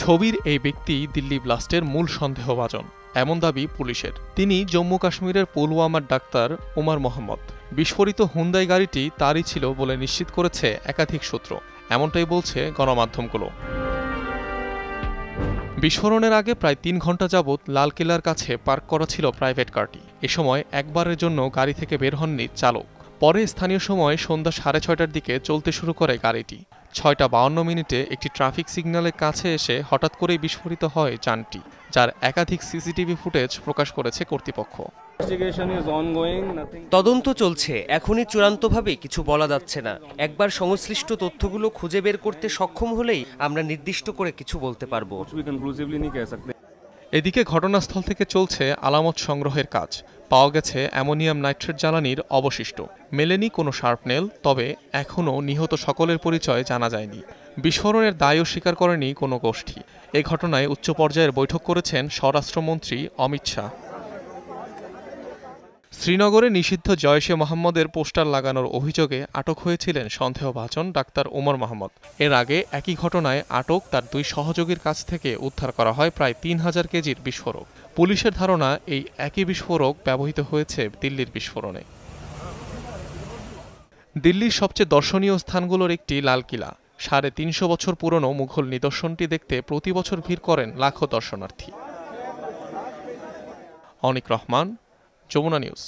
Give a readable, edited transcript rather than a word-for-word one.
ছবির এই ব্যক্তি দিল্লি ব্লাস্টের মূল সন্দেহভাজন, এমন দাবি পুলিশের। তিনি জম্মু কাশ্মীরের পুলওয়ামার ডাক্তার ওমর মোহাম্মদ। বিস্ফোরিত হুন্দাই গাড়িটি তারই ছিল বলে নিশ্চিত করেছে একাধিক সূত্র, এমনটাই বলছে গণমাধ্যমগুলো। বিস্ফোরণের আগে প্রায় ৩ ঘণ্টা যাবৎ লালকেল্লার কাছে পার্ক করা ছিল প্রাইভেট কারটি। এ সময় একবারের জন্য গাড়ি থেকে বের হননি চালক। পরে স্থানীয় সময় সন্ধ্যা 6:30টার দিকে চলতে শুরু করে গাড়িটি। 6:52 একটি ট্রাফিক সিগন্যালের কাছে এসে হঠাৎ করেই বিস্ফোরিত হয় যানটি, যার একাধিক সিসিটিভি ফুটেজ প্রকাশ করেছে কর্তৃপক্ষ। তদন্ত চলছে, এখনই চূড়ান্তভাবে কিছু বলা যাচ্ছে না। একবার সংশ্লিষ্ট তথ্যগুলো খুঁজে বের করতে সক্ষম হলেই আমরা নির্দিষ্ট করে কিছু বলতে পারবো। এদিকে ঘটনাস্থল থেকে চলছে আলামত সংগ্রহের কাজ। পাওয়া গেছে অ্যামোনিয়াম নাইট্রেট জ্বালানির অবশিষ্ট। মেলেনি কোনো শার্পনেল, তবে এখনও নিহত সকলের পরিচয় জানা যায়নি। বিস্ফোরণের দায়ও স্বীকার করেনি কোনো গোষ্ঠী। এ ঘটনায় উচ্চ পর্যায়ের বৈঠক করেছেন স্বরাষ্ট্রমন্ত্রী অমিত শাহ। শ্রীনগরে নিষিদ্ধ জয়শে মোহাম্মদের পোস্টার লাগানোর অভিযোগে আটক হয়েছিলেন সন্দেহভাজন ডাক্তার ওমর মোহাম্মদ। এর আগে একই ঘটনায় আটক তার 2 সহযোগীর কাছ থেকে উদ্ধার করা হয় প্রায় 3000 কেজির বিস্ফোরক। পুলিশের ধারণা, এই একই বিস্ফোরক ব্যবহৃত হয়েছে দিল্লির বিস্ফোরণে। দিল্লির সবচেয়ে দর্শনীয় স্থানগুলোর একটি লালকিলা। 350 বছর পুরনো মুঘল নিদর্শনটি দেখতে প্রতি বছর ভিড় করেন লাখো দর্শনার্থী। অনিক রহমান, যমুনা নিউজ।